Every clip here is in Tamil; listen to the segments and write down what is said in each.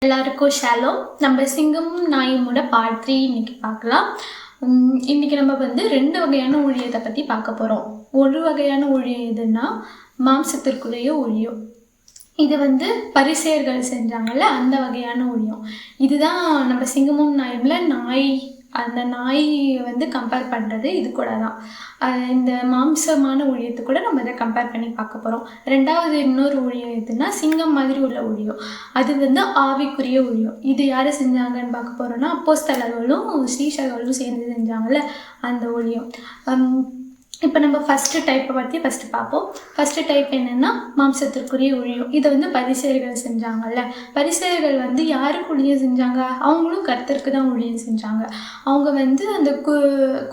எல்லாருக்கும் ஷாலோ. நம்ம சிங்கமும் நாயுமோட பார்ட் 3 இன்னைக்கு பார்க்கலாம். இன்னைக்கு நம்ம வந்து 2 வகையான ஊழியத்தை பற்றி பார்க்க போகிறோம். ஒரு வகையான ஊழியம் எதுன்னா மாம்சத்திற்குரிய ஊழியம். இது வந்து பரிசேயர்கள் செஞ்சாங்கல்ல, அந்த வகையான ஊழியம். இதுதான் நம்ம சிங்கமும் நாயும்ல அந்த நாய் வந்து கம்பேர் பண்ணுறது இது கூட தான். இந்த மாம்சமான ஊழியத்தை கூட நம்ம இதை கம்பேர் பண்ணி பார்க்க போகிறோம். ரெண்டாவது இன்னொரு ஊழியம் எதுனா சிங்கம் மாதிரி உள்ள ஊழியம். அது வந்து ஆவிக்குரிய ஊழியம். இது யார் செஞ்சாங்கன்னு பார்க்க போகிறோன்னா அப்போஸ்தலர்களும் ஸ்ரீஷர்களும் சேர்ந்து செஞ்சாங்கல்ல, அந்த ஊழியம். இப்போ நம்ம ஃபஸ்ட்டு டைப்பை பற்றி ஃபஸ்ட்டு பார்ப்போம். ஃபஸ்ட்டு டைப் என்னென்னா மாம்சத்திற்குரிய ஊழியம். இதை வந்து பரிசேயர்கள் செஞ்சாங்கல்ல. பரிசேயர்கள் வந்து யாருக்கு ஊழியம் செஞ்சாங்க? அவங்களும் கர்த்தருக்கு தான் ஊழியம் செஞ்சாங்க. அவங்க வந்து அந்த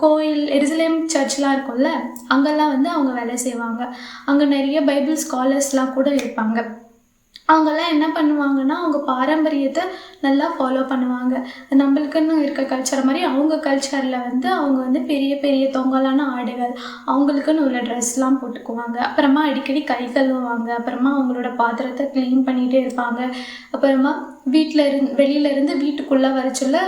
கோயில் எருசலேம் சர்ச்லாம் இருக்கும்ல, அங்கெல்லாம் வந்து அவங்க வேலை செய்வாங்க. அங்கே நிறைய பைபிள் ஸ்காலர்ஸ்லாம் கூட இருப்பாங்க. அவங்கெல்லாம் என்ன பண்ணுவாங்கன்னா அவங்க பாரம்பரியத்தை நல்லா ஃபாலோ பண்ணுவாங்க. நம்மளுக்குன்னு இருக்க கல்ச்சர் மாதிரி அவங்க கல்ச்சரில் வந்து அவங்க வந்து பெரிய பெரிய தொங்கலான ஆடைகள், அவங்களுக்குன்னு உள்ள ட்ரெஸ்லாம் போட்டுக்குவாங்க. அப்புறமா அடிக்கடி கை கழுவுவாங்க. அப்புறமா அவங்களோட பாத்திரத்தை க்ளீன் பண்ணிகிட்டே இருப்பாங்க. அப்புறமா வெளியிலேருந்து வீட்டுக்குள்ளே வர சொல்ல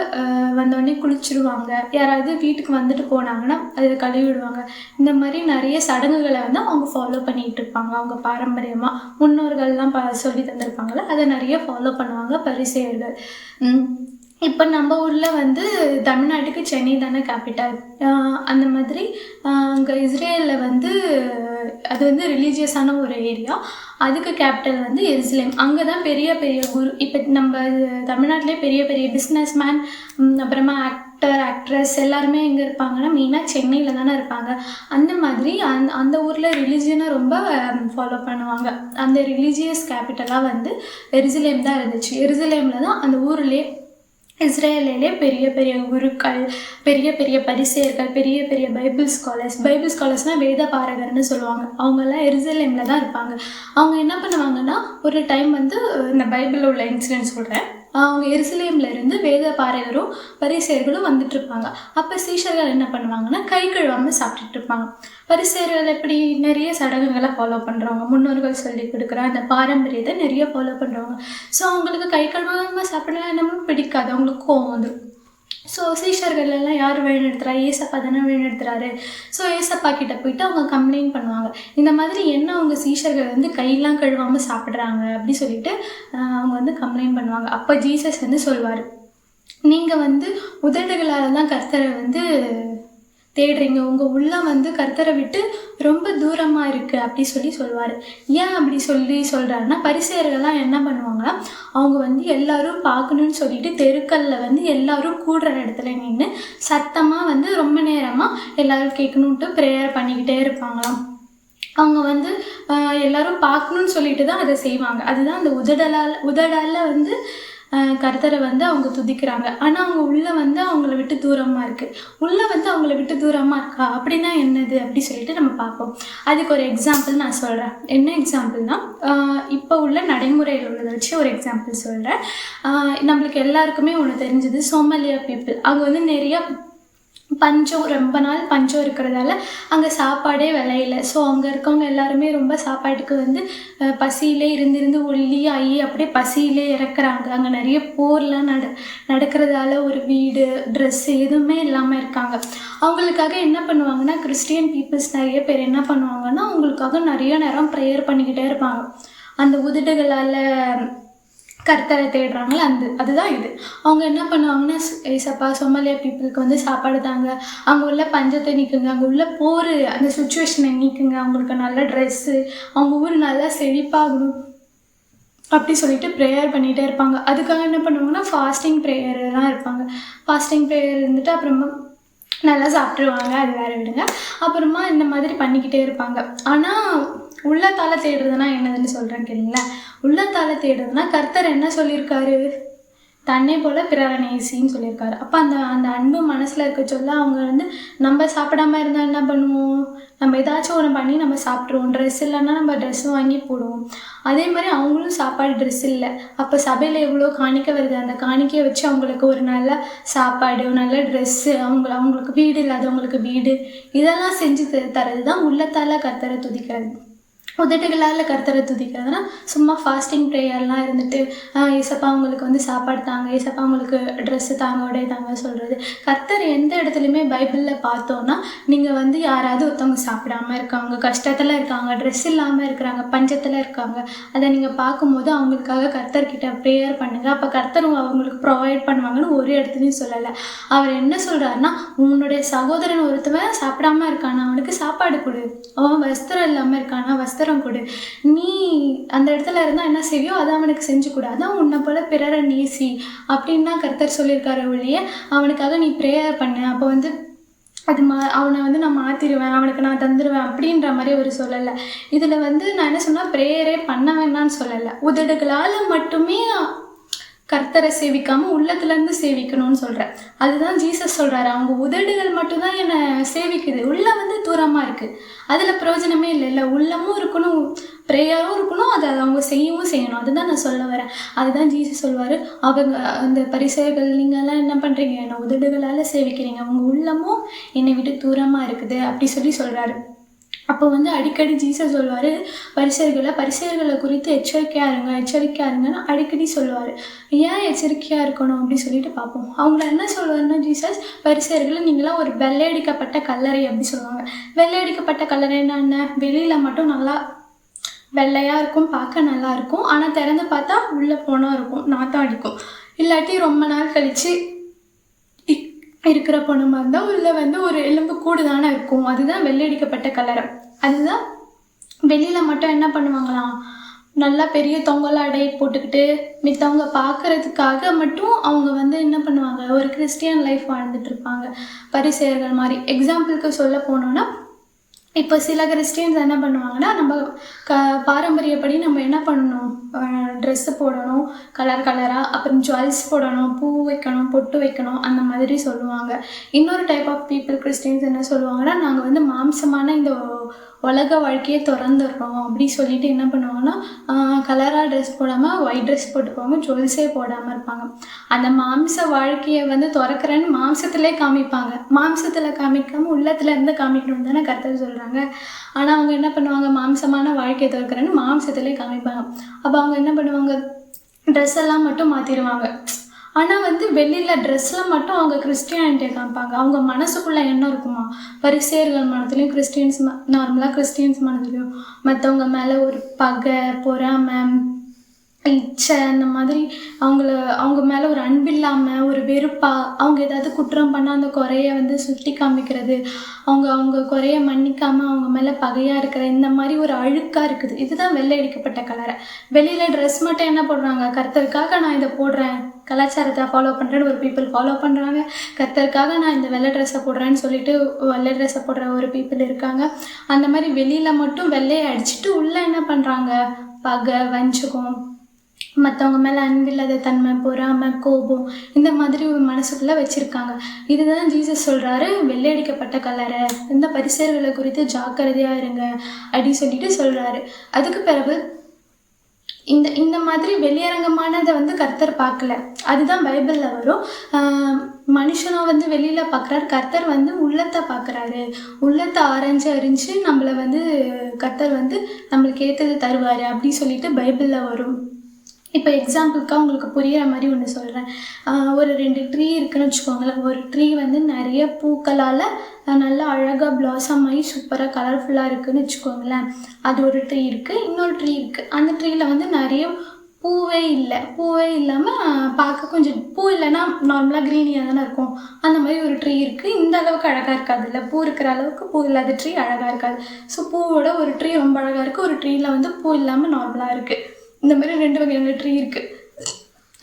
வந்தோடனே குளிச்சுடுவாங்க. யாராவது வீட்டுக்கு வந்துட்டு போனாங்கன்னா அதை கழுவி விடுவாங்க. இந்த மாதிரி நிறைய சடங்குகளை வந்து அவங்க ஃபாலோ பண்ணிகிட்டு இருப்பாங்க. அவங்க பாரம்பரியமாக முன்னோர்கள்லாம் சொல்லி தந்திருப்பாங்கள, அதை நிறைய ஃபாலோ பண்ணுவாங்க பரிசேயர்கள். இப்போ நம்ம ஊரில் வந்து தமிழ்நாட்டுக்கு சென்னை தானே கேபிட்டல். அந்த மாதிரி அங்கே இஸ்ரேலில் வந்து அது வந்து ரிலீஜியஸான ஒரு ஏரியா. அதுக்கு கேபிட்டல் வந்து எருசலேம். அங்கே தான் பெரிய பெரிய குரு. இப்போ நம்ம தமிழ்நாட்டிலே பெரிய பெரிய பிஸ்னஸ் மேன், அப்புறமா ஆக்ட்ரஸ் எல்லாருமே எங்கே இருப்பாங்கன்னா மெயினாக சென்னையில் தானே இருப்பாங்க. அந்த மாதிரி அந்த ஊரில் ரிலீஜியனை ரொம்ப ஃபாலோ பண்ணுவாங்க. அந்த ரிலீஜியஸ் கேபிட்டலாக வந்து எருசலேம் தான் இருந்துச்சு. எருசலேமில் தான் அந்த ஊர்லேயே இஸ்ரேலிலே பெரிய பெரிய குருக்கள், பெரிய பெரிய பரிசேயர்கள், பெரிய பெரிய பைபிள் ஸ்காலர்ஸ்னால் வேத பாரகர்னு சொல்லுவாங்க. அவங்கெல்லாம் எருசலேமில் தான் இருப்பாங்க. அவங்க என்ன பண்ணுவாங்கன்னா ஒரு டைம் வந்து இந்த பைபிளில் உள்ள இன்சிடென்ட் சொல்கிறேன். அவங்க எருசலேமில் இருந்து வேத பாரகரும் பரிசேயர்களும் வந்துட்டு இருப்பாங்க. அப்போ சீஷர்கள் என்ன பண்ணுவாங்கன்னா கை கழுவாமல் சாப்பிட்டுட்டு இருப்பாங்க. பரிசேயர்கள் எப்படி நிறைய சடங்குகளை ஃபாலோ பண்ணுறவங்க, முன்னோர்கள் சொல்லி கொடுக்குற அந்த பாரம்பரியத்தை நிறைய ஃபாலோ பண்ணுறவங்க. ஸோ அவங்களுக்கு கை கழுவாமல் சாப்பிடலாம் என்னமோ பிடிக்காது, அவங்களுக்கு கோவம் வந்துடும். ஸோ சீஷர்கள் எல்லாம் யார் வழிநடத்துறா? ஏசப்பா தானே வழிநடத்துறாரு. ஸோ ஏசப்பா கிட்ட போயிட்டு அவங்க கம்ப்ளைண்ட் பண்ணுவாங்க. இந்த மாதிரி என்ன அவங்க சீஷர்கள் வந்து கையெல்லாம் கழுவாமல் சாப்பிட்றாங்க அப்படி சொல்லிட்டு அவங்க வந்து கம்ப்ளைண்ட் பண்ணுவாங்க. அப்போ ஜீசஸ் வந்து சொல்வார், நீங்கள் வந்து உதடுகளால் தான் கர்த்தரை வந்து தேடுறீங்க, உங்கள் உள்ளம் வந்து கர்த்தரை விட்டு ரொம்ப தூரமாக இருக்குது அப்படி சொல்லுவார். ஏன் அப்படி சொல்கிறாருன்னா பரிசேயர்கள்லாம் என்ன பண்ணுவாங்கன்னா அவங்க வந்து எல்லாரும் பார்க்கணுன்னு சொல்லிட்டு தெருக்களில் வந்து எல்லாரும் கூடுற இடத்துல நின்று சத்தமாக வந்து ரொம்ப நேரமாக எல்லாரும் கேட்கணுன்ட்டு ப்ரேயர் பண்ணிக்கிட்டே இருப்பாங்களாம். அவங்க வந்து எல்லாரும் பார்க்கணுன்னு சொல்லிட்டு தான் அதை செய்வாங்க. அதுதான் அந்த உதடால் வந்து கர்த்தரை வந்து அவங்க துதிக்கிறாங்க. ஆனால் அவங்க உள்ளே வந்து அவங்கள விட்டு தூரமாக இருக்குது. உள்ளே வந்து அவங்கள விட்டு தூரமாக இருக்கா அப்படின்னா என்னது அப்படி சொல்லிட்டு நம்ம பார்ப்போம். அதுக்கு ஒரு எக்ஸாம்பிள் நான் சொல்கிறேன். என்ன எக்ஸாம்பிள்னால் இப்போ உள்ள நடைமுறையில் உள்ளதை வச்சு ஒரு எக்ஸாம்பிள் சொல்கிறேன். நம்மளுக்கு எல்லாருக்குமே ஒன்று தெரிஞ்சது, சோமாலியா பீப்புள். அங்கே வந்து நிறைய பஞ்சம், ரொம்ப நாள் பஞ்சம் இருக்கிறதால அங்கே சாப்பாடே விளையில. ஸோ அங்கே இருக்கவங்க எல்லாருமே ரொம்ப சாப்பாட்டுக்கு வந்து பசியிலே இருந்து ஒல்லி ஆகி அப்படியே பசியிலே இறக்குறாங்க. அங்கே நிறைய போர்லாம் நடக்கிறதால ஒரு வீடு, ட்ரெஸ்ஸு எதுவுமே இல்லாமல் இருக்காங்க. அவங்களுக்காக என்ன பண்ணுவாங்கன்னா கிறிஸ்டியன் பீப்புள்ஸ் நிறைய பேர் என்ன பண்ணுவாங்கன்னா அவங்களுக்காக நிறைய நேரம் ப்ரேயர் பண்ணிக்கிட்டே இருப்பாங்க. அந்த உதடுகளால் கர்த்தரை தேடுறாங்களே அதுதான் இது. அவங்க என்ன பண்ணுவாங்கன்னா ஏசப்பா சோமாலியா பீப்புளுக்கு வந்து சாப்பாடு தாங்க, அங்கே உள்ள பஞ்சத்தை நீக்குங்க, அங்கே உள்ள போர் அந்த சுச்சுவேஷனை நீக்குங்க, அவங்களுக்கு நல்ல ட்ரெஸ்ஸு, அவங்க ஊர் நல்லா செழிப்பாகணும் அப்படி சொல்லிட்டு ப்ரேயர் பண்ணிகிட்டே இருப்பாங்க. அதுக்காக என்ன பண்ணுவாங்கன்னா ஃபாஸ்டிங் ப்ரேயர்லாம் இருப்பாங்க. ஃபாஸ்டிங் ப்ரேயர் இருந்துட்டு அப்புறமா நல்லா சாப்பிட்ருவாங்க, அது வேறு விடுங்க. அப்புறமா இந்த மாதிரி பண்ணிக்கிட்டே இருப்பாங்க. ஆனால் உள்ளத்தால் தேடுறதுனா என்னதுன்னு சொல்கிறேன் கேளுங்களேன். உள்ளத்தால் தேடுறதுனா கர்த்தர் என்ன சொல்லியிருக்காரு? தன்னை போல் பிறரை நேசின்னு சொல்லியிருக்காரு. அப்போ அந்த அன்பு மனசில் இருக்க சொல்ல அவங்க வந்து நம்ம சாப்பிடாம இருந்தால் என்ன பண்ணுவோம்? நம்ம ஏதாச்சும் ஒன்று பண்ணி நம்ம சாப்பிட்ருவோம். ட்ரெஸ் இல்லைன்னா நம்ம ட்ரெஸ் வாங்கி போடுவோம். அதே மாதிரி அவங்களும் சாப்பாடு, ட்ரெஸ் இல்லை. அப்போ சபையில் எவ்வளோ காணிக்கை வருது, அந்த காணிக்கையை வச்சு அவங்களுக்கு ஒரு நல்ல சாப்பாடு, நல்ல ட்ரெஸ்ஸு, அவங்களுக்கு வீடு இல்லாதவங்களுக்கு வீடு, இதெல்லாம் செஞ்சு தரது தான் உள்ளத்தால் கர்த்தரை துதிக்கிறது. உதடுகளால் கர்த்தரை துதிக்கிறதுனா சும்மா ஃபாஸ்டிங் ப்ரேயர்லாம் இருந்துட்டு ஏசப்பா அவங்களுக்கு வந்து சாப்பாடு தாங்க, ஏசப்பா அவங்களுக்கு ட்ரெஸ்ஸு தாங்க, உடை தாங்க சொல்கிறது. கர்த்தர் எந்த இடத்துலையுமே பைபிளில் பார்த்தோன்னா, நீங்கள் வந்து யாராவது ஒருத்தவங்க சாப்பிடாம இருக்காங்க, கஷ்டத்தில் இருக்காங்க, ட்ரெஸ் இல்லாமல் இருக்கிறாங்க, பஞ்சத்தில் இருக்காங்க, அதை நீங்கள் பார்க்கும்போது அவங்களுக்காக கர்த்தர்கிட்ட ப்ரேயர் பண்ணுங்கள், அப்போ கர்த்தர் அவங்களுக்கு ப்ரொவைட் பண்ணுவாங்கன்னு ஒரு இடத்துலையும் சொல்லலை. அவர் என்ன சொல்கிறாருன்னா, உன்னுடைய சகோதரன் ஒருத்தவன் சாப்பிடாம இருக்கானா அவனுக்கு சாப்பாடு கொடு, அவன் வஸ்திரம் இல்லாமல் இருக்கானா வஸ்திரம் கொடு, நீ அந்த இடத்துல இருந்தால் என்ன செய்வியோ அதை அவனுக்கு செஞ்சு கொடு, அதான் உன்னை போல பிறரை நேசி அப்படின்னு தான் கர்த்தர் சொல்லியிருக்காரு ஒழிய அவனுக்காக நீ ப்ரேயர் பண்ணு, அப்போ வந்து அது அவனை வந்து நான் மாற்றிடுவேன், அவனுக்கு நான் தந்துடுவேன் அப்படின்ற மாதிரி அவர் சொல்லலை. இதில் வந்து நான் என்ன சொன்னால் ப்ரேயரே பண்ண வேண்டாம்னு சொல்லலை, உதடுகளால் மட்டுமே கர்த்தரை சேவிக்காமல் உள்ளத்துலேருந்து சேவிக்கணும்னு சொல்கிறேன். அதுதான் ஜீசஸ் சொல்கிறாரு, அவங்க உதடுகள் மட்டும்தான் என்னை சேவிக்குது, உள்ள வந்து தூரமாக இருக்குது, அதில் பிரயோஜனமே இல்லை. உள்ளமும் இருக்கணும், ப்ரேயரும் இருக்கணும், அதை அவங்க செய்யவும் செய்யணும், அதுதான் நான் சொல்ல வரேன். அதுதான் ஜீசஸ் சொல்வார், அவங்க அந்த பரிசேயர்கள் நீங்கள்லாம் என்ன பண்ணுறீங்க, என்னை உதடுகளால் சேவிக்கிறீங்க, உங்கள் உள்ளமும் என்னை விட்டு தூரமாக இருக்குது அப்படி சொல்கிறாரு. அப்போ வந்து அடிக்கடி ஜீசஸ் சொல்வார், பரிசேயர்களை குறித்து எச்சரிக்கையாக இருங்கன்னு அடிக்கடி சொல்லுவார். ஏன் எச்சரிக்கையாக இருக்கணும் அப்படி சொல்லிட்டு பார்ப்போம். அவங்கள என்ன சொல்லுவாருன்னா ஜீசஸ், பரிசேயர்களை நீங்களாம் ஒரு வெள்ளையடிக்கப்பட்ட கல்லறை அப்படி சொல்லுவாங்க. வெள்ளையடிக்கப்பட்ட கல்லறைன்னா என்ன, வெளியில் மட்டும் நல்லா வெள்ளையாக இருக்கும், பார்க்க நல்லா இருக்கும், ஆனால் திறந்து பார்த்தா உள்ளே போனால் இருக்கும், நாற்றம் அடிக்கும், இல்லாட்டி ரொம்ப நாள் கழித்து இருக்கிற பொண்ணு மாதிரி தான் உள்ள வந்து ஒரு எலும்பு கூடு தானே இருக்கும், அதுதான் வெள்ளையடிக்கப்பட்ட கல்லறை. அதுதான் வெளியில் மட்டும் என்ன பண்ணுவாங்களாம், நல்லா பெரிய தொங்கலாடை போட்டுக்கிட்டு மித்தவங்க பார்க்குறதுக்காக மட்டும் அவங்க வந்து என்ன பண்ணுவாங்க, ஒரு கிறிஸ்டியன் லைஃப் வாழ்ந்துட்டு இருப்பாங்க பரிசேயர்கள் மாதிரி. எக்ஸாம்பிளுக்கு சொல்ல போனோன்னா, இப்போ சில கிறிஸ்டியன்ஸ் என்ன பண்ணுவாங்கன்னா, நம்ம பாரம்பரியப்படி நம்ம என்ன பண்ணணும், ட்ரெஸ்ஸு போடணும் கலராக, அப்புறம் ஜுவல்ஸ் போடணும், பூ வைக்கணும், பொட்டு வைக்கணும், அந்த மாதிரி சொல்லுவாங்க. இன்னொரு டைப் ஆஃப் பீப்புள் கிறிஸ்டியன்ஸ் என்ன சொல்லுவாங்கன்னா, நாங்கள் வந்து மாம்சமான இந்த உலக வாழ்க்கையை திறந்துடுறோம் அப்படி சொல்லிட்டு என்ன பண்ணுவாங்கன்னா, கலராக ட்ரெஸ் போடாமல் ஒயிட் ட்ரெஸ் போட்டுக்குவாங்க, ஜுவல்ஸே போடாமல் இருப்பாங்க. அந்த மாம்ச வாழ்க்கையை வந்து திறக்கிறேன்னு மாம்சத்திலே காமிப்பாங்க, மாம்சத்தில் காமிக்காமல் உள்ளத்துலேருந்து காமிக்கணும்னு தானே கர்த்தர் சொல்கிறாங்க. ஆனால் அவங்க என்ன பண்ணுவாங்க, மாம்சமான வாழ்க்கையை திறக்கிறேன்னு மாம்சத்திலே காமிப்பாங்க. அப்போ அவங்க என்ன பண்ணுவாங்க, ட்ரெஸ் எல்லாம் மட்டும் மாற்றிடுவாங்க. ஆனால் வந்து வெளியில் ட்ரெஸ்ஸில் மட்டும் அவங்க கிறிஸ்டியானிட்டியை காமிப்பாங்க. அவங்க மனசுக்குள்ளே என்ன இருக்குமா, பரிசேயர்கள் மனத்துலேயும் கிறிஸ்டியன்ஸ் நார்மலாக கிறிஸ்டியன்ஸ் மனத்துலேயும் மற்றவங்க மேலே ஒரு பகை, பொறாமை, இச்சை, அந்த மாதிரி அவங்க மேலே ஒரு அன்பில்லாமல் ஒரு வெறுப்பாக, அவங்க ஏதாவது குற்றம் பண்ணால் அந்த குறைய வந்து சுட்டி காமிக்கிறது, அவங்க குறைய மன்னிக்காமல் அவங்க மேலே பகையாக இருக்கிற இந்த மாதிரி ஒரு அழுக்காக இருக்குது. இதுதான் வெள்ளை அடிக்கப்பட்ட கலரை. வெளியில் ட்ரெஸ் மட்டும் என்ன போடுறாங்க, கர்த்தருக்காக நான் இதை போடுறேன், கலாச்சாரத்தை ஃபாலோ பண்ணுறேன்னு ஒரு பீப்புள் ஃபாலோ பண்ணுறாங்க, கர்த்தருக்காக நான் இந்த வெள்ளை ட்ரெஸ்ஸை போடுறேன்னு சொல்லிட்டு வெள்ளை ட்ரெஸ்ஸை போடுற ஒரு பீப்புள் இருக்காங்க. அந்த மாதிரி வெளியில் மட்டும் வெள்ளையை அடிச்சுட்டு உள்ளே என்ன பண்ணுறாங்க, பகை, வஞ்சகம், மற்றவங்க மேலே அன்பில்லாத தன்மை, பொறாமை, கோபம், இந்த மாதிரி ஒரு மனசுக்குள்ளே வச்சுருக்காங்க. இதுதான் ஜீசஸ் சொல்கிறாரு, வெள்ளையடிக்கப்பட்ட கல்லறை, இந்த பரிசேயர்களை குறித்து ஜாக்கிரதையாக இருங்க அப்படி சொல்லிட்டு சொல்கிறாரு. அதுக்கு பிறகு இந்த மாதிரி வெளியரங்கமானதை வந்து கர்த்தர் பார்க்கல, அதுதான் பைபிளில் வரும். மனுஷனும் வந்து வெளியில் பார்க்குறாரு, கர்த்தர் வந்து உள்ளத்தை பார்க்குறாரு, உள்ளத்தை ஆராய்ஞ்சு அறிஞ்சு நம்மளை வந்து கர்த்தர் வந்து நம்மளுக்கு ஏற்றது தருவார் அப்படி சொல்லிட்டு பைபிளில் வரும். இப்போ எக்ஸாம்பிளுக்காக உங்களுக்கு புரிகிற மாதிரி ஒன்று சொல்கிறேன். ஒரு 2 ட்ரீ இருக்குதுன்னு வச்சுக்கோங்களேன். ஒரு ட்ரீ வந்து நிறைய பூக்களால் நல்லா அழகாக ப்ளாசம் ஆகி சூப்பராக கலர்ஃபுல்லாக இருக்குதுன்னு வச்சுக்கோங்களேன். அது ஒரு ட்ரீ இருக்குது. இன்னொரு ட்ரீ இருக்குது, அந்த ட்ரீயில் வந்து நிறைய பூவே இல்லாமல் பார்க்க கொஞ்சம் பூ இல்லைன்னா நார்மலாக க்ரீனியாக தானே இருக்கும், அந்த மாதிரி ஒரு ட்ரீ இருக்குது. இந்த அளவுக்கு அழகாக இருக்காது, இல்லை பூ இருக்கிற அளவுக்கு பூ இல்லாத ட்ரீ அழகாக இருக்காது. ஸோ பூவோட ஒரு ட்ரீ ரொம்ப அழகாக இருக்குது, ஒரு ட்ரீயில் வந்து பூ இல்லாமல் நார்மலாக இருக்குது. இந்த மாதிரி 2 வகையான ட்ரீ இருக்குது.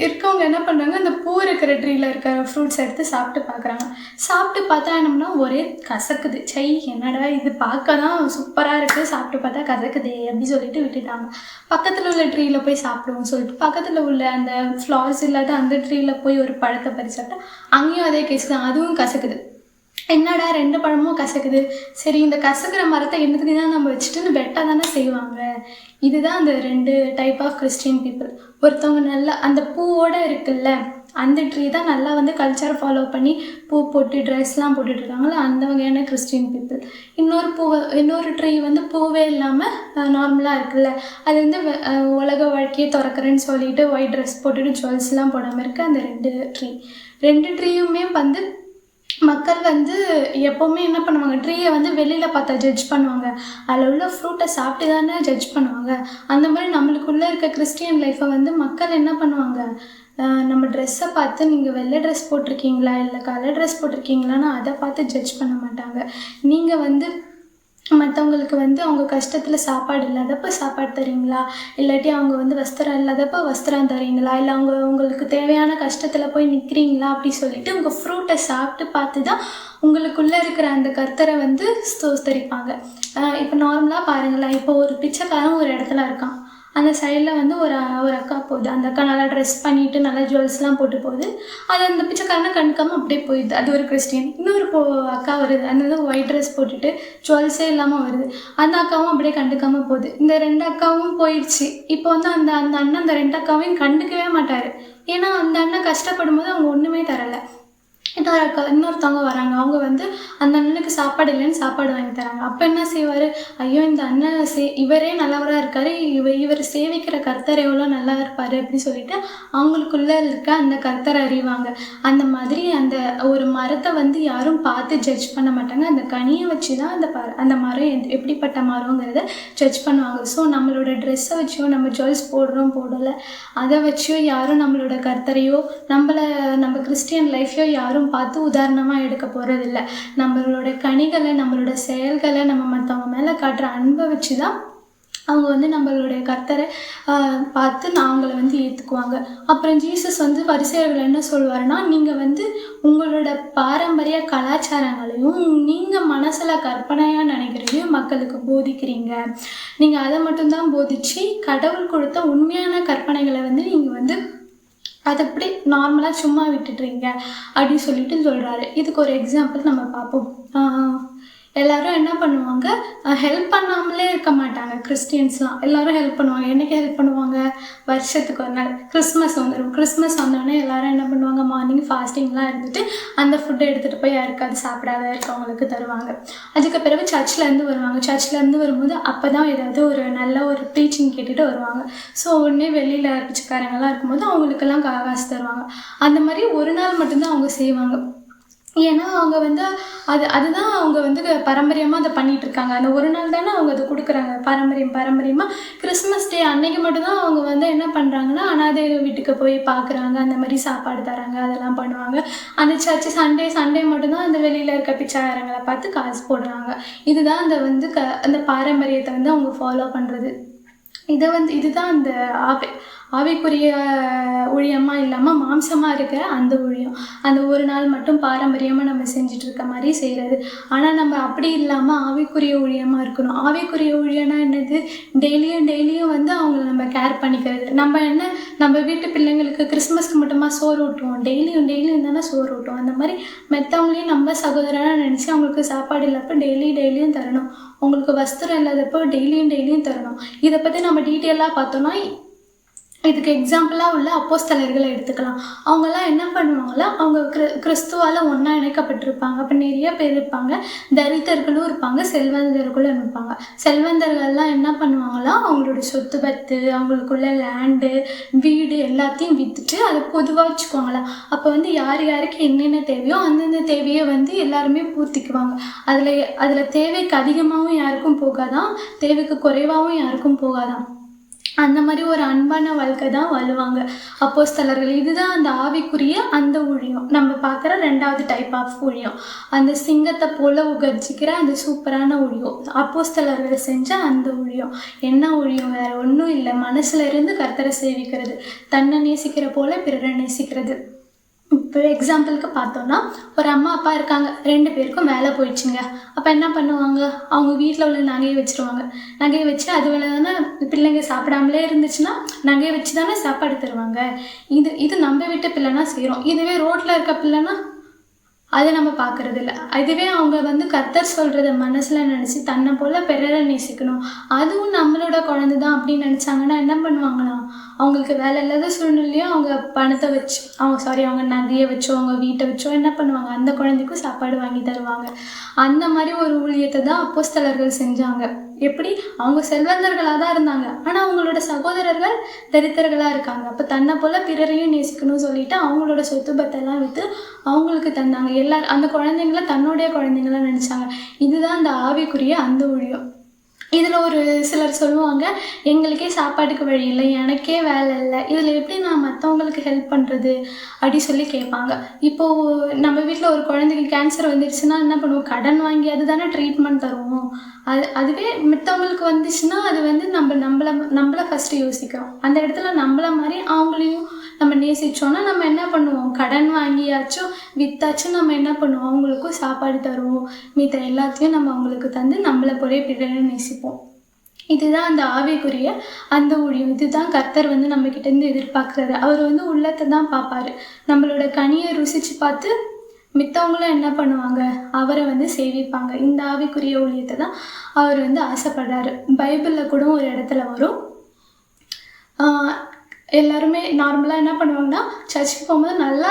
இருக்கவங்க என்ன பண்ணுறாங்க, அந்த பூ இருக்கிற ட்ரீயில் இருக்கிற ஃப்ரூட்ஸ் எடுத்து சாப்பிட்டு பார்க்குறாங்க. சாப்பிட்டு பார்த்தா என்னம்னா ஒரே கசக்குது, சை என்னடா இது பார்க்க தான் சூப்பராக இருக்குது, சாப்பிட்டு பார்த்தா கசக்குதே அப்படி சொல்லிட்டு விட்டுட்டாங்க. பக்கத்தில் உள்ள ட்ரீயில் போய் சாப்பிடுவோம் சொல்லிட்டு பக்கத்தில் உள்ள அந்த ஃப்ளார்ஸ் இல்லாத அந்த ட்ரீயில் போய் ஒரு பழத்தை பறிச்சாட்டா அங்கேயும் அதே கேஸ் தான், அதுவும் கசக்குது. என்னடா 2 பழமும் கசக்குது, சரி இந்த கசக்கிற மரத்தை என்னத்துக்கு தான் நம்ம வச்சுட்டுன்னு பெட்டாக தானே செய்வாங்க. இதுதான் அந்த 2 டைப் ஆஃப் கிறிஸ்டியன் பீப்புள். ஒருத்தவங்க நல்லா அந்த பூவோடு இருக்குல்ல, அந்த ட்ரீ தான் நல்லா வந்து கல்ச்சரை ஃபாலோ பண்ணி பூ போட்டு ட்ரெஸ்லாம் போட்டுட்ருக்காங்களோ அந்த வகையான கிறிஸ்டின் பீப்புள். இன்னொரு ட்ரீ வந்து பூவே இல்லாமல் நார்மலாக இருக்குல்ல, அது வந்து உலக வாழ்க்கையை திறக்கிறேன்னு சொல்லிட்டு ஒயிட் ட்ரெஸ் போட்டுட்டு ஜுவல்ஸ்லாம் போடாமல் இருக்குது அந்த ரெண்டு ட்ரீயுமே வந்து மக்கள் வந்து எப்போவுமே என்ன பண்ணுவாங்க, ட்ரீயை வந்து வெளியில் பார்த்தா ஜட்ஜ் பண்ணுவாங்க, அதில் உள்ள ஃப்ரூட்டை சாப்பிட்டு தானே ஜட்ஜ் பண்ணுவாங்க. அந்த மாதிரி நம்மளுக்குள்ளே இருக்க கிறிஸ்டியன் லைஃப்பை வந்து மக்கள் என்ன பண்ணுவாங்க, நம்ம ட்ரெஸ்ஸை பார்த்து நீங்கள் வெள்ளை ட்ரெஸ் போட்டிருக்கீங்களா இல்லை கலர் ட்ரெஸ் போட்டிருக்கீங்களான்னு அதை பார்த்து ஜட்ஜ் பண்ண மாட்டாங்க. நீங்கள் வந்து மற்றவங்களுக்கு வந்து அவங்க கஷ்டத்தில் சாப்பாடு இல்லாதப்போ சாப்பாடு தரீங்களா, இல்லாட்டி அவங்க வந்து வஸ்திரம் இல்லாதப்போ வஸ்திரம் தரீங்களா, இல்லை உங்களுக்கு தேவையான கஷ்டத்தில் போய் நிற்கிறீங்களா அப்படி சொல்லிட்டு உங்கள் ஃப்ரூட்டை சாப்பிட்டு பார்த்து தான் உங்களுக்குள்ளே இருக்கிற அந்த கர்த்தரை வந்து ஸ்தோத்தரிப்பாங்க. இப்போ நார்மலாக பாருங்களேன், இப்போ ஒரு பிச்சைக்காரன் ஒரு இடத்துல இருக்கான், அந்த சைடில் வந்து ஒரு அக்கா போகுது, அந்த அக்கா நல்லா ட்ரெஸ் பண்ணிவிட்டு நல்லா ஜுவல்ஸ்லாம் போட்டு போகுது, அது அந்த பிச்சைக்காரனை கண்டுக்காமல் அப்படியே போயிடுது, அது ஒரு கிறிஸ்டியன். இன்னொரு அக்கா வருது, அந்த ஒயிட் ட்ரெஸ் போட்டுட்டு ஜுவல்ஸே இல்லாமல் வருது, அந்த அக்காவும் அப்படியே கண்டுக்காமல் போகுது. இந்த 2 அக்காவும் போயிடுச்சு. இப்போ வந்து அந்த அண்ணன் அந்த 2 அக்காவையும் கண்டுக்கவே மாட்டார். ஏன்னா அந்த அண்ணன் கஷ்டப்படும் போது அவங்க ஒன்றுமே தரலை. இன்னொருத்தவங்க வராங்க, அவங்க வந்து அந்த அண்ணனுக்கு சாப்பாடு இல்லைன்னு சாப்பாடு வாங்கி தராங்க. அப்போ என்ன செய்வார், ஐயோ இந்த அண்ணன் இவரே நல்லவராக இருக்கார், இவர் சேவிக்கிற கர்த்தர் எவ்வளோ நல்லா இருப்பார் அப்படின்னு சொல்லிட்டு அவங்களுக்குள்ளே இருக்க அந்த கர்த்தரை அறிவாங்க. அந்த மாதிரி அந்த ஒரு மரத்தை வந்து யாரும் பார்த்து ஜட்ஜ் பண்ண மாட்டாங்க, அந்த கனியை வச்சு தான் அந்த மரம் எப்படிப்பட்ட மரங்கிறத ஜட்ஜ் பண்ணுவாங்க. ஸோ நம்மளோட ட்ரெஸ்ஸை வச்சோ, நம்ம ஜுவல்ஸ் போடலை, அதை வச்சோ யாரும் நம்மளோட கர்த்தரையோ நம்ம கிறிஸ்டியன் லைஃப்பையோ யாரும் பார்த்து உதாரணமாக எடுக்க போகிறதில்ல. நம்மளோட கனிகளை, நம்மளோட செயல்களை, நம்ம மற்றவங்க மேலே காட்டுற அன்பை வச்சு தான் அவங்க வந்து நம்மளுடைய கர்த்தரை பார்த்து அவங்கள வந்து ஏற்றுக்குவாங்க. அப்புறம் ஜீசஸ் வந்து பரிசேயர்கள் என்ன சொல்வாருன்னா, நீங்கள் வந்து உங்களோட பாரம்பரிய கலாச்சாரங்களையும் நீங்கள் மனசில் கற்பனையாக நினைக்கிறதையும் மக்களுக்கு போதிக்கிறீங்க. நீங்கள் அதை மட்டும்தான் போதிச்சு கடவுள் கொடுத்த உண்மையான கற்பனைகளை வந்து நீங்கள் வந்து அதை எப்படி நார்மலாக சும்மா விட்டுட்டுறீங்க அப்படின்னு சொல்லிட்டு சொல்கிறாரு. இதுக்கு ஒரு எக்ஸாம்பிள் நம்ம பார்ப்போம். எல்லோரும் என்ன பண்ணுவாங்க, ஹெல்ப் பண்ணாமலே இருக்க மாட்டாங்க. கிறிஸ்டியன்ஸ்லாம் எல்லோரும் ஹெல்ப் பண்ணுவாங்க. என்றைக்கு ஹெல்ப் பண்ணுவாங்க, வருஷத்துக்கு ஒரு நாள் கிறிஸ்மஸ் வந்துடும். கிறிஸ்மஸ் வந்தோடனே எல்லோரும் என்ன பண்ணுவாங்க, மார்னிங் ஃபாஸ்டிங்லாம் இருந்துட்டு அந்த ஃபுட்டை எடுத்துகிட்டு போய் யாருக்காவது சாப்பிடாத இருக்கவங்களுக்கு தருவாங்க. அதுக்கு பிறகு சர்ச்சிலேருந்து வருவாங்க. சர்ச்சிலேருந்து வரும்போது அப்போ தான் ஏதாவது ஒரு நல்ல ஒரு ப்ரீச்சிங் கேட்டுட்டு வருவாங்க. ஸோ உடனே வெளியில் பிச்சைக்காரங்களாம் இருக்கும்போது அவங்களுக்கெல்லாம் காசு தருவாங்க. அந்த மாதிரி ஒரு நாள் மட்டும்தான் அவங்க செய்வாங்க. ஏன்னா அவங்க வந்து அதுதான் அவங்க வந்து பாரம்பரியமாக அதை பண்ணிகிட்ருக்காங்க. அந்த ஒரு நாள் தானே அவங்க அதை கொடுக்குறாங்க பாரம்பரியமாக. கிறிஸ்மஸ் டே அன்னைக்கு மட்டும்தான் அவங்க வந்து என்ன பண்ணுறாங்கன்னா, அனாதை வீட்டுக்கு போய் பார்க்குறாங்க, அந்த மாதிரி சாப்பாடு தராங்க, அதெல்லாம் பண்ணுவாங்க. அந்த சர்ச்சு சண்டே மட்டும்தான் அந்த வெளியில் இருக்க பிச்சைக்காரங்களை பார்த்து காசு போடுறாங்க. இதுதான் அந்த பாரம்பரியத்தை வந்து அவங்க ஃபாலோ பண்ணுறது. இதுதான் அந்த ஆவிக்குரிய ஊழியமாக இல்லாமல் மாம்சமாக இருக்கிற அந்த ஊழியம். அந்த ஒரு நாள் மட்டும் பாரம்பரியமாக நம்ம செஞ்சிட்ருக்க மாதிரி செய்கிறது. ஆனால் நம்ம அப்படி இல்லாமல் ஆவிக்குரிய ஊழியமாக இருக்கணும். ஆவிக்குரிய ஊழியம்னா என்னது, டெய்லியும் வந்து அவங்கள நம்ம கேர் பண்ணிக்கிறது. நம்ம வீட்டு பிள்ளைங்களுக்கு கிறிஸ்மஸ்க்கு மட்டுமா சோறு ஊட்டுவோம், டெய்லியும் தானே சோறு ஊட்டுவோம். அந்த மாதிரி மற்றவங்களையும் நம்ம சகோதரனாக நினச்சி அவங்களுக்கு சாப்பாடு இல்லாப்போ டெய்லியும் தரணும். உங்களுக்கு வஸ்திரம் இல்லாதப்போ டெய்லியும் தரணும். இதை பற்றி நம்ம டீட்டெயிலாக பார்த்தோன்னா இதுக்கு எக்ஸாம்பிளாக உள்ள அப்போஸ்தலர்களை எடுத்துக்கலாம். அவங்கெல்லாம் என்ன பண்ணுவாங்களா, அவங்க கிறிஸ்துவால் ஒன்றா இணைக்கப்பட்டிருப்பாங்க. அப்போ நிறைய பேர் இருப்பாங்க, தரித்திரர்களும் இருப்பாங்க, செல்வந்தர்களும் இருப்பாங்க. செல்வந்தர்கள்லாம் என்ன பண்ணுவாங்களா, அவங்களோட சொத்து பத்து, அவங்களுக்குள்ள லேண்டு வீடு எல்லாத்தையும் விற்றுட்டு அதை பொதுவாக வச்சுக்குவாங்களா. அப்போ வந்து யாருக்கு என்னென்ன தேவையோ அந்தந்த தேவையை வந்து எல்லாருமே பூர்த்திக்குவாங்க. அதில் தேவைக்கு அதிகமாகவும் யாருக்கும் போகாதான், தேவைக்கு குறைவாகவும் யாருக்கும் போகாதான். அந்த மாதிரி ஒரு அன்பான வாழ்க்கை தான் வாழுவாங்க அப்போஸ்தலர்கள். இதுதான் அந்த ஆவிக்குரிய அந்த ஊழியம். நம்ம பார்க்குற 2வது டைப் ஆஃப் ஊழியம், அந்த சிங்கத்தை போல உகர்ஜிக்கிற அந்த சூப்பரான ஊழியம். அப்போஸ்தலர்கள் செஞ்ச அந்த ஊழியம் என்ன ஊழியம், வேறு ஒன்றும் இல்லை, மனசில் இருந்து கர்த்தரை சேவிக்கிறது, தன்னை நேசிக்கிற போல பிறரை நேசிக்கிறது. இப்போ எக்ஸாம்பிளுக்கு பார்த்தோன்னா, ஒரு அம்மா அப்பா இருக்காங்க, 2 பேருக்கும் வேலை போயிடுச்சுங்க. அப்போ என்ன பண்ணுவாங்க, அவங்க வீட்டில் உள்ள நகையை வச்சுருவாங்க. நகையை வச்சு அதுவில் தானே பிள்ளைங்க சாப்பிடாமலே இருந்துச்சுன்னா நகையை வச்சு தானே சாப்பாடு தருவாங்க. இது நம்ம வீட்டு பிள்ளைனா செய்கிறோம். இதுவே ரோட்டில் இருக்க பிள்ளைனா அதை நம்ம பார்க்கறது இல்லை. அதுவே அவங்க வந்து கர்த்தர் சொல்கிறத மனசில் நினச்சி தன்னை போல் பிறரை நேசிக்கணும், அதுவும் நம்மளோட குழந்தை தான் அப்படின்னு நினச்சாங்கன்னா என்ன பண்ணுவாங்கன்னா, அவங்களுக்கு வேலை இல்லாத சூழ்நிலையும் அவங்க பணத்தை வச்சு அவங்க நகையை வச்சோ அவங்க வீட்டை வச்சோ என்ன பண்ணுவாங்க, அந்த குழந்தைக்கும் சாப்பாடு வாங்கி தருவாங்க. அந்த மாதிரி ஒரு ஊழியத்தை தான் அப்போஸ்தலர்கள் செஞ்சாங்க. எப்படி? அவங்க செல்வந்தர்களாக தான் இருந்தாங்க, ஆனால் அவங்களோட சகோதரர்கள் தரித்திரர்களாக இருக்காங்க. அப்போ தன்னை போல் பிறரையும் நேசிக்கணும்னு சொல்லிட்டு அவங்களோட சொத்து பத்தெல்லாம் விற்று அவங்களுக்கு தந்தாங்க. அந்த குழந்தைங்கள தன்னுடைய குழந்தைங்களா நினச்சாங்க. இதுதான் அந்த ஆவிக்குரிய அந்த ஊழியம். இதில் ஒரு சிலர் சொல்லுவாங்க, எங்களுக்கே சாப்பாட்டுக்கு வழி இல்லை, எனக்கே வேலை இல்லை, இதில் எப்படி நான் மற்றவங்களுக்கு ஹெல்ப் பண்ணுறது அப்படி சொல்லி கேட்பாங்க. இப்போது நம்ம வீட்டில் ஒரு குழந்தைக்கு கேன்சர் வந்துடுச்சுன்னா என்ன பண்ணுவோம், கடன் வாங்கி அது தானே ட்ரீட்மெண்ட் தருவோம். அதுவே மித்தவங்களுக்கு வந்துச்சுன்னா அது வந்து நம்மளை ஃபஸ்ட்டு யோசிக்கிறோம். அந்த இடத்துல நம்மள மாதிரி அவங்களையும் நம்ம நேசித்தோன்னா நம்ம என்ன பண்ணுவோம், கடன் வாங்கியாச்சும் விற்றாச்சும் நம்ம என்ன பண்ணுவோம், அவங்களுக்கும் சாப்பாடு தருவோம். மித்த எல்லாத்தையும் நம்ம அவங்களுக்கு தந்து நம்மளை போலே பிறரை நேசிப்போம். இதுதான் அந்த ஆவிக்குரிய அந்த ஊழியம். இதுதான் கர்த்தர் வந்து நம்மக்கிட்டேருந்து எதிர்பார்க்குறாரு. அவர் வந்து உள்ளத்தை தான் பார்ப்பாரு. நம்மளோட கனியை ருசித்து பார்த்து மித்தவங்களும் என்ன பண்ணுவாங்க, அவரை வந்து சேவிப்பாங்க. இந்த ஆவிக்குரிய ஊழியத்தை தான் அவர் வந்து ஆசைப்படுறாரு. பைபிளில் கூட ஒரு இடத்துல வரும், எல்லாருமே நார்மலாக என்ன பண்ணுவாங்கன்னா, சர்ச்சுக்கு போகும்போது நல்லா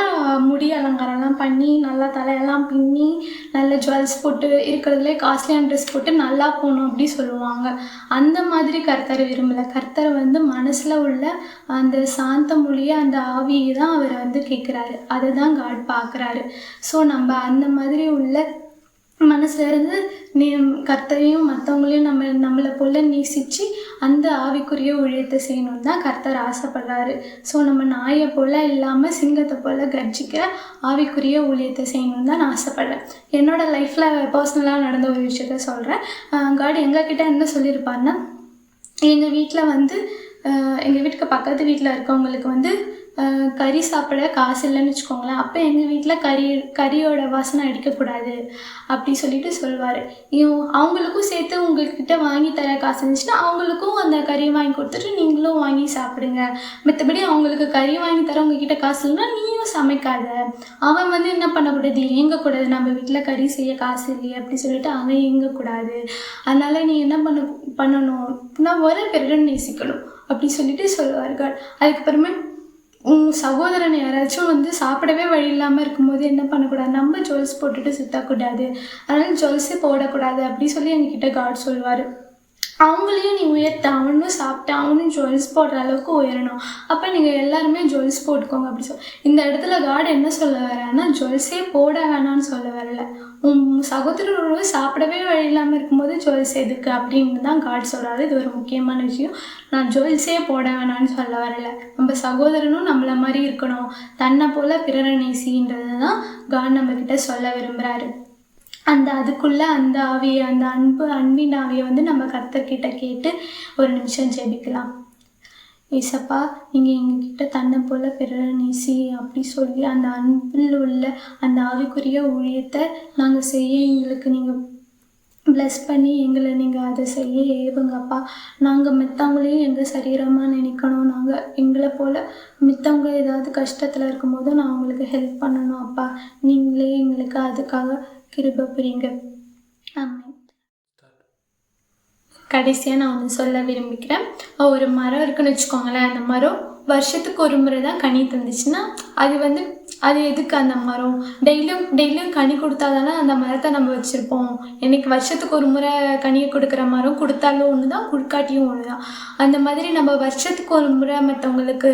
முடி அலங்காரம்லாம் பண்ணி நல்லா தலையெல்லாம் பின்னி நல்ல ஜுவல்ஸ் போட்டு இருக்கிறதுலே காஸ்ட்லியான ட்ரெஸ் போட்டு நல்லா போகணும் அப்படி சொல்லுவாங்க. அந்த மாதிரி கர்த்தரை விரும்பலை. கர்த்தரை வந்து மனசில் உள்ள அந்த சாந்த மொழியை அந்த ஆவியை தான் அவர் வந்து கேட்குறாரு. அதை தான் காட் பார்க்குறாரு. ஸோ நம்ம அந்த மாதிரி உள்ள மனசுலேருந்து கர்த்தரையும் மற்றவங்களையும் நம்மளை போல் நேசித்து அந்த ஆவிக்குரிய ஊழியத்தை செய்யணும்னு தான் கர்த்தர் ஆசைப்படுறாரு. ஸோ நம்ம நாயை போல் இல்லாமல் சிங்கத்தை போல் கர்ஜிக்கிற ஆவிக்குரிய ஊழியத்தை செய்யணும்னு தான் நான் ஆசைப்பட்றேன். என்னோடய லைஃப்பில் பர்சனலாக நடந்த ஒரு விஷயத்த சொல்கிறேன். காட் எங்ககிட்ட என்ன சொல்லியிருப்பாருன்னா, எங்கள் வீட்டில் வந்து எங்கள் வீட்டுக்கு பக்கத்து வீட்டில் இருக்கவங்களுக்கு வந்து கறி சாப்பிட காசு இல்லைன்னு வச்சுக்கோங்களேன். அப்போ எங்கள் வீட்டில் கறியோட வாசனை அடிக்கக்கூடாது அப்படி சொல்லிட்டு சொல்லுவார். அவங்களுக்கும் சேர்த்து உங்கள்கிட்ட வாங்கி தர காசு இருந்துச்சுன்னா அவங்களுக்கும் அந்த கறி வாங்கி கொடுத்துட்டு நீங்களும் வாங்கி சாப்பிடுங்க. மற்றபடி அவங்களுக்கு கறி வாங்கி தர உங்ககிட்ட காசு இல்லைன்னா நீயும் சமைக்காத. அவன் வந்து என்ன பண்ணக்கூடாது, ஏங்கக்கூடாது, நம்ம வீட்டில் கறி செய்ய காசு இல்லையே அப்படி சொல்லிட்டு அவன் ஏங்கக்கூடாது. அதனால் நீ என்ன பண்ணணும், நான் ஒரே பிறரை நேசிக்கணும் அப்படி சொல்லிட்டு சொல்லுவார்கள். அதுக்கப்புறமே சகோதரன் யாராச்சும் வந்து சாப்பிடவே வழி இல்லாமல் இருக்கும்போது என்ன பண்ணக்கூடாது, நம்ம ஜுவல்ஸ் போட்டுட்டு சுற்றக்கூடாது, அதனால் ஜுவல்ஸே போடக்கூடாது அப்படி சொல்லி எங்ககிட்ட காட் சொல்லுவார். அவங்களையும் நீ உயர்த்த, அவனும் சாப்பிட்டு அவனும் ஜுவல்ஸ் போடுற அளவுக்கு உயரணும். அப்போ நீங்கள் எல்லாருமே ஜுவல்ஸ் போட்டுக்கோங்க அப்படி இந்த இடத்துல காட் என்ன சொல்ல வரேன்னா, ஜுவல்ஸே போட வேணான்னு சொல்ல வரல. சகோதரர்களோடு சாப்பிடவே வழி இல்லாமல் இருக்கும்போது ஜுவல்ஸ் எதுக்கு அப்படின்னு தான் காட் சொல்கிறாரு. இது ஒரு முக்கியமான விஷயம். நான் ஜுவல்ஸே போட வேணான்னு சொல்ல வரல. நம்ம சகோதரனும் நம்மளை மாதிரி இருக்கணும், தன்னை போல் பிறரை நேசின்றது தான் காட் நம்மக்கிட்ட சொல்ல விரும்புகிறாரு. அதுக்குள்ளே அந்த ஆவியை, அந்த அன்பின் ஆவியை வந்து நம்ம கர்த்தர்கிட்ட கேட்டு ஒரு நிமிஷம் ஜெபிக்கலாம். ஏசப்பா, நீங்கள் எங்ககிட்ட தன்னை போல் பிறரை நேசி அப்படி சொல்லி அந்த அன்பில் உள்ள அந்த ஆவிக்குரிய ஊழியத்தை நாங்கள் செய்ய எங்களுக்கு நீங்கள் ப்ளஸ் பண்ணி எங்களை நீங்கள் அதை செய்ய ஏவுங்கப்பா. நாங்கள் மித்தவங்களையும் எங்கள் சரீரமாக நினைக்கணும். நாங்கள் எங்களை போல் மித்தவங்க ஏதாவது கஷ்டத்தில் இருக்கும்போது நான் அவங்களுக்கு ஹெல்ப் பண்ணணும் அப்பா. நீங்களே எங்களுக்கு அதுக்காக கிருபை புரியுங்க. ஆமாம். கடைசியாக நான் ஒன்று சொல்ல விரும்பிக்கிறேன். ஒரு மரம் இருக்குன்னு வச்சுக்கோங்களேன். அந்த மரம் வருஷத்துக்கு ஒரு முறை தான் கனி தந்துச்சுன்னா அது எதுக்கு அந்த மரம் டெய்லியும் கனி கொடுத்தாதானே அந்த மரத்தை நம்ம வச்சுருப்போம். எனக்கு வருஷத்துக்கு ஒரு முறை கனியை கொடுக்குற மரம் கொடுத்தாலும் ஒன்று தான், கொடுக்காட்டியும் ஒன்று தான். அந்த மாதிரி நம்ம வருஷத்துக்கு ஒரு முறை மற்றவங்களுக்கு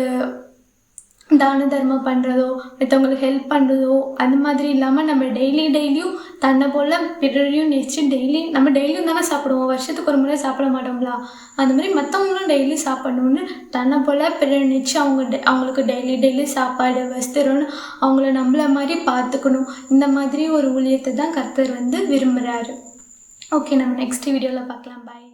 தான தர்மம் பண்ணுறதோ மற்றவங்களுக்கு ஹெல்ப் பண்ணுறதோ அந்த மாதிரி இல்லாமல் நம்ம டெய்லியும் தன்னை போல் பிறரையும் நேசிச்சு நம்ம டெய்லியும் தானே சாப்பிடுவோம், வருஷத்துக்கு ஒரு முறை சாப்பிட மாட்டோம்ங்களா? அந்த மாதிரி மற்றவங்களும் டெய்லி சாப்பிடணுன்னு தன்னை போல் பிறரை நினச்சி அவங்களுக்கு டெய்லி சாப்பாடு வஸ்திரம்னு அவங்கள நம்மள மாதிரி பார்த்துக்கணும். இந்த மாதிரி ஒரு ஊழியத்தை தான் கர்த்தர் வந்து விரும்புகிறாரு. ஓகே, நம்ம நெக்ஸ்ட் வீடியோவில் பார்க்கலாம். பாய்.